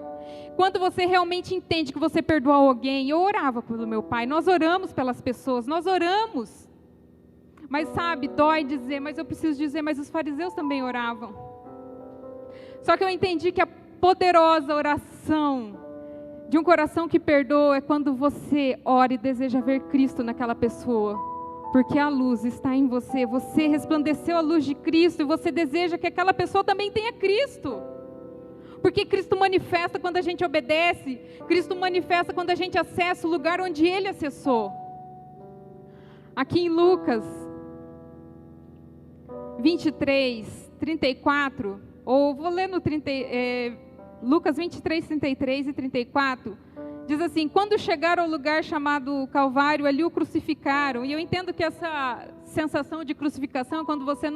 Quando você realmente entende que você perdoou alguém, eu orava pelo meu pai, nós oramos pelas pessoas, nós oramos. Mas sabe, dói dizer, mas eu preciso dizer, mas os fariseus também oravam. Só que eu entendi que a poderosa oração de um coração que perdoa é quando você ora e deseja ver Cristo naquela pessoa. Porque a luz está em você, você resplandeceu a luz de Cristo e você deseja que aquela pessoa também tenha Cristo. Porque Cristo manifesta quando a gente obedece, Cristo manifesta quando a gente acessa o lugar onde Ele acessou. Aqui em Lucas 23, 34, ou vou ler no Lucas 23, 33 e 34, diz assim: quando chegaram ao lugar chamado Calvário, ali o crucificaram. E eu entendo que essa sensação de crucificação é quando você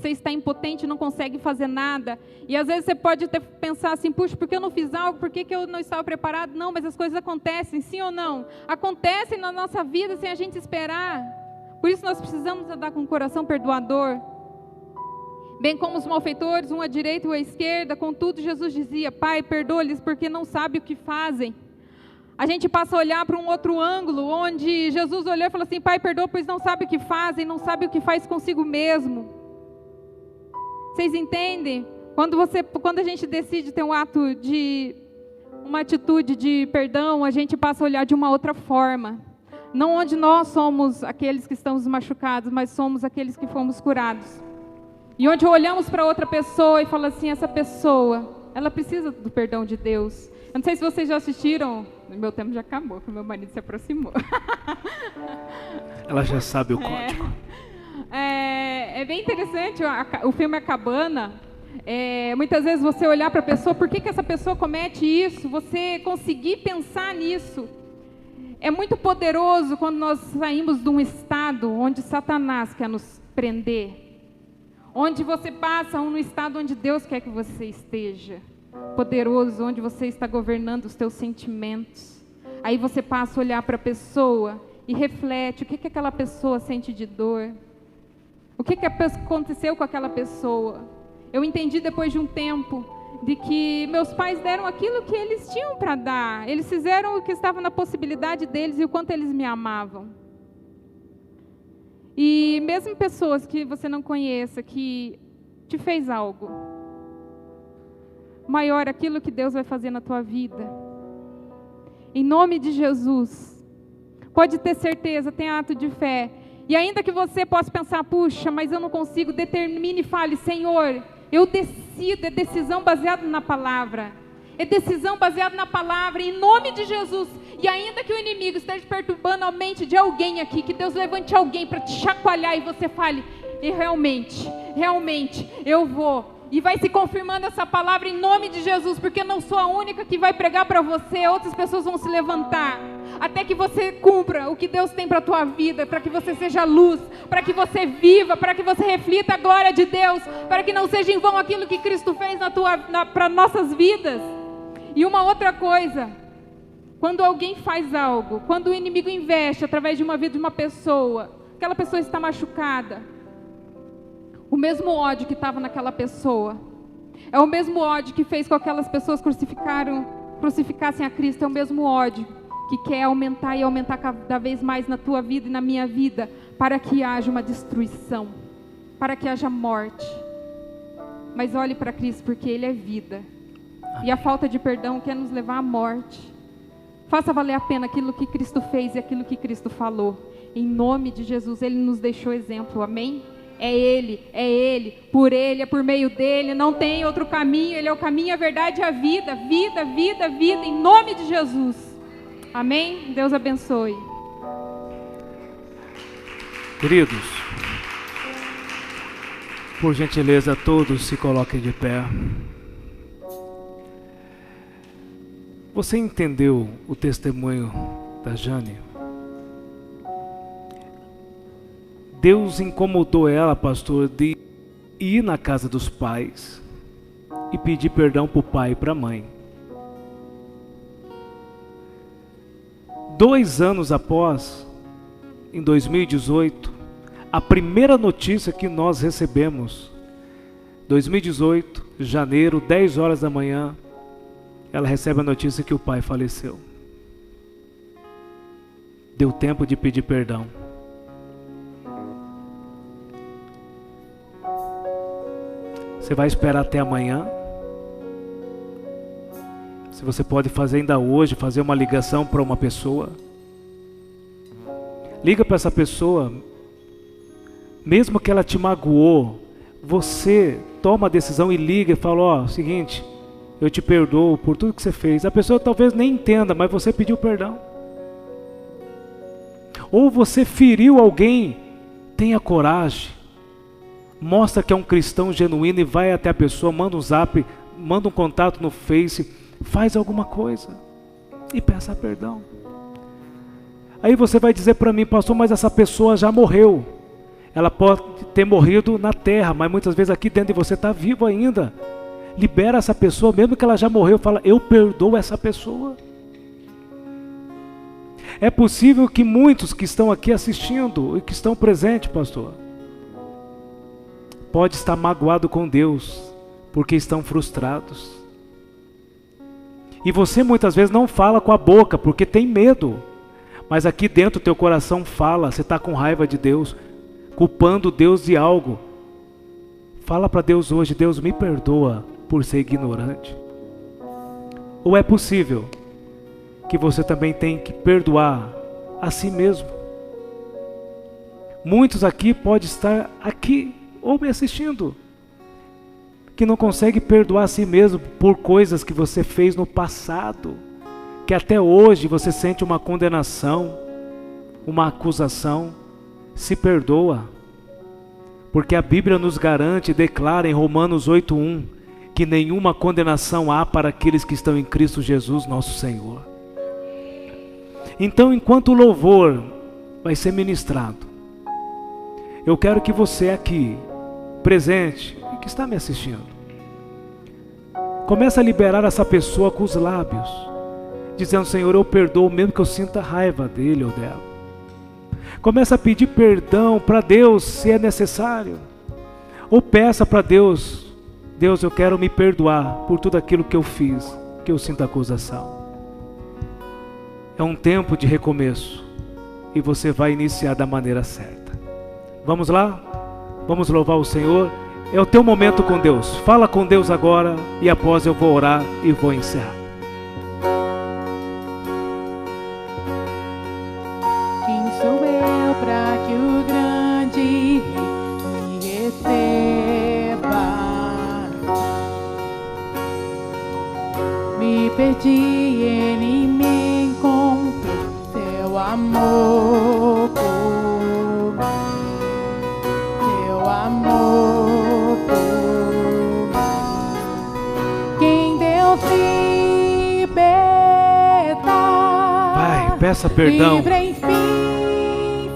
está impotente, não consegue fazer nada. E às vezes você pode até pensar assim, puxa, por que eu não fiz algo? Por que eu não estava preparado? Não, mas as coisas acontecem, sim ou não? Acontecem na nossa vida sem a gente esperar. Por isso nós precisamos andar com um coração perdoador. Bem como os malfeitores, um à direita e um à esquerda. Contudo, Jesus dizia: Pai, perdoa-lhes porque não sabem o que fazem. A gente passa a olhar para um outro ângulo, onde Jesus olhou e falou assim: Pai, perdoa, pois não sabe o que fazem, não sabe o que faz consigo mesmo. Vocês entendem? Quando a gente decide ter uma atitude de perdão, a gente passa a olhar de uma outra forma. Não onde nós somos aqueles que estamos machucados, mas somos aqueles que fomos curados. E onde olhamos para outra pessoa e falamos assim: essa pessoa, ela precisa do perdão de Deus. Eu não sei se vocês já assistiram, meu tempo já acabou, porque meu marido se aproximou. Ela já sabe o código. É bem interessante o filme A Cabana. Muitas vezes você olhar para a pessoa, por que essa pessoa comete isso? Você conseguir pensar nisso. É muito poderoso quando nós saímos de um estado onde Satanás quer nos prender. Onde você passa no estado onde Deus quer que você esteja. Poderoso, onde você está governando os teus sentimentos. Aí você passa a olhar para a pessoa e reflete o que aquela pessoa sente de dor. O que aconteceu com aquela pessoa. Eu entendi depois de um tempo de que meus pais deram aquilo que eles tinham para dar. Eles fizeram o que estava na possibilidade deles e o quanto eles me amavam. E mesmo pessoas que você não conheça, que te fez algo, maior aquilo que Deus vai fazer na tua vida. Em nome de Jesus, pode ter certeza, tem ato de fé. E ainda que você possa pensar, puxa, mas eu não consigo, determine e fale, Senhor, eu decido, é decisão baseada na palavra. É decisão baseada na palavra, em nome de Jesus. E ainda que o inimigo esteja perturbando a mente de alguém aqui, que Deus levante alguém para te chacoalhar e você fale, e realmente, eu vou. E vai se confirmando essa palavra em nome de Jesus, porque eu não sou a única que vai pregar para você, outras pessoas vão se levantar. Até que você cumpra o que Deus tem para a tua vida, para que você seja luz, para que você viva, para que você reflita a glória de Deus, para que não seja em vão aquilo que Cristo fez para nossas vidas. E uma outra coisa, quando alguém faz algo, quando o inimigo investe através de uma vida de uma pessoa, aquela pessoa está machucada, o mesmo ódio que estava naquela pessoa, é o mesmo ódio que fez com que aquelas pessoas crucificassem a Cristo, é o mesmo ódio que quer aumentar e aumentar cada vez mais na tua vida e na minha vida, para que haja uma destruição, para que haja morte. Mas olhe para Cristo, porque Ele é vida. E a falta de perdão quer nos levar à morte. Faça valer a pena aquilo que Cristo fez e aquilo que Cristo falou. Em nome de Jesus, Ele nos deixou exemplo, amém? É Ele, por Ele, é por meio dEle, não tem outro caminho, Ele é o caminho, a verdade e a vida, vida, em nome de Jesus. Amém? Deus abençoe. Queridos, por gentileza, todos se coloquem de pé. Você entendeu o testemunho da Jane? Deus incomodou ela, pastor, de ir na casa dos pais e pedir perdão para o pai e para a mãe. 2 anos após, em 2018, a primeira notícia que nós recebemos, 2018, janeiro, 10 horas da manhã, ela recebe a notícia que o pai faleceu. Deu tempo de pedir perdão. Você vai esperar até amanhã? Se você pode fazer ainda hoje, fazer uma ligação para uma pessoa. Liga para essa pessoa. Mesmo que ela te magoou, você toma a decisão e liga e fala, ó, seguinte, eu te perdoo por tudo que você fez. A pessoa talvez nem entenda, mas você pediu perdão. Ou você feriu alguém, tenha coragem. Mostra que é um cristão genuíno e vai até a pessoa, manda um zap, manda um contato no Face, faz alguma coisa e peça perdão. Aí você vai dizer para mim, pastor, mas essa pessoa já morreu. Ela pode ter morrido na terra, mas muitas vezes aqui dentro de você está vivo ainda. Libera essa pessoa, mesmo que ela já morreu, fala, eu perdoo essa pessoa. É possível que muitos que estão aqui assistindo e que estão presentes, pastor, pode estar magoado com Deus, porque estão frustrados. E você muitas vezes não fala com a boca, porque tem medo. Mas aqui dentro teu coração fala, você está com raiva de Deus, culpando Deus de algo. Fala para Deus hoje, Deus me perdoa por ser ignorante. Ou é possível que você também tem que perdoar a si mesmo? Muitos aqui podem estar aqui ou me assistindo, que não consegue perdoar a si mesmo por coisas que você fez no passado, que até hoje você sente uma condenação, uma acusação. Se perdoa, porque a Bíblia nos garante e declara em Romanos 8:1 que nenhuma condenação há para aqueles que estão em Cristo Jesus, nosso Senhor. Então, enquanto o louvor vai ser ministrado, eu quero que você aqui, presente e que está me assistindo, comece a liberar essa pessoa com os lábios, dizendo, Senhor, eu perdoo mesmo que eu sinta raiva dele ou dela. Comece a pedir perdão para Deus se é necessário. Ou peça para Deus, Deus, eu quero me perdoar por tudo aquilo que eu fiz, que eu sinto acusação. É um tempo de recomeço e você vai iniciar da maneira certa. Vamos lá? Vamos louvar o Senhor. É o teu momento com Deus. Fala com Deus agora e após eu vou orar e vou encerrar. Quem sou eu para que o grande me receba? Me perdi, ele me encontrou, seu amor por mim, seu amor por mim. Quem Deus liberta, Pai, peça perdão. livre enfim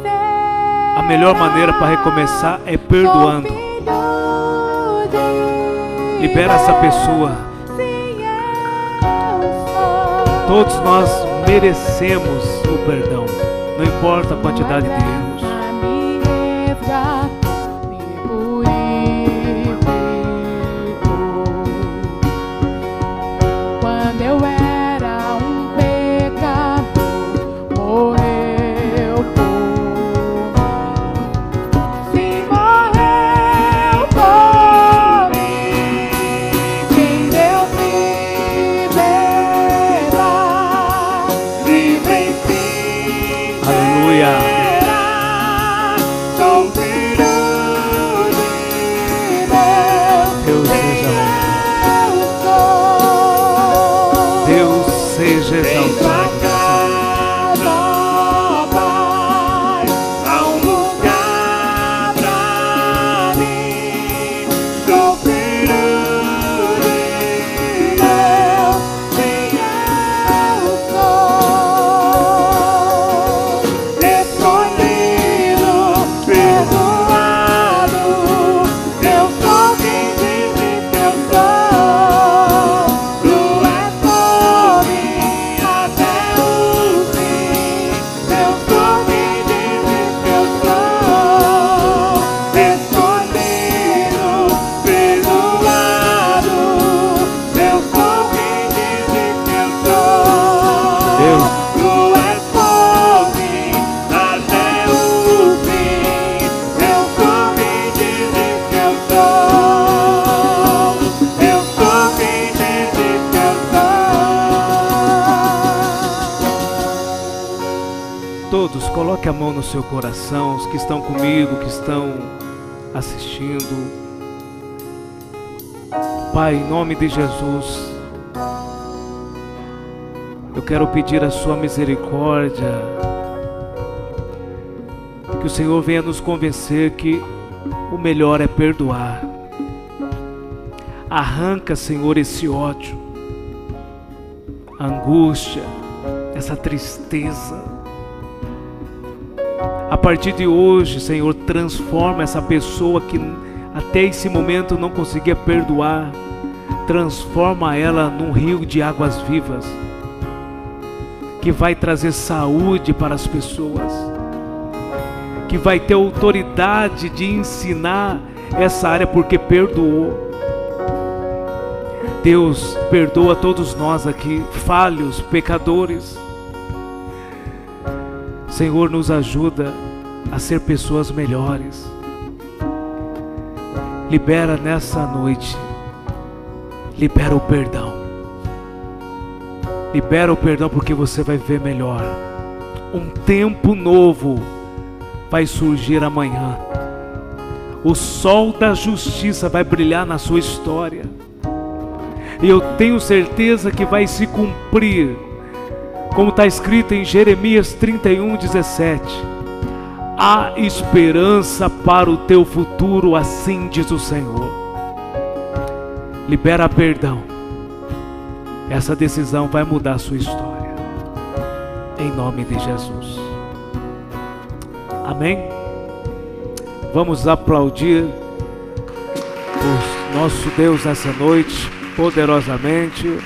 A melhor maneira para recomeçar é perdoando. Libera essa pessoa. Todos nós merecemos o perdão, não importa a quantidade de erros. Quando eu era um pecador, morreu por mim. Sim, morreu por mim. Quem Deus libera, livre enfim. Aleluia. Sou filho de Deus seja Deus. Deus seja exaltado. Todos, coloque a mão no seu coração, os que estão comigo, que estão assistindo. Pai, em nome de Jesus, eu quero pedir a sua misericórdia, que o Senhor venha nos convencer que o melhor é perdoar. Arranca, Senhor, esse ódio, a angústia, essa tristeza. A partir de hoje, Senhor, transforma essa pessoa que até esse momento não conseguia perdoar, transforma ela num rio de águas vivas, que vai trazer saúde para as pessoas, que vai ter autoridade de ensinar essa área porque perdoou. Deus, perdoa todos nós aqui, falhos, pecadores. Senhor, nos ajuda a ser pessoas melhores. Libera nessa noite, libera o perdão. Libera o perdão porque você vai ver melhor. Um tempo novo vai surgir amanhã. O sol da justiça vai brilhar na sua história. E eu tenho certeza que vai se cumprir, como está escrito em Jeremias 31:17. Há esperança para o teu futuro, assim diz o Senhor. Libera perdão. Essa decisão vai mudar a sua história, em nome de Jesus. Amém? Vamos aplaudir o nosso Deus nessa noite, poderosamente.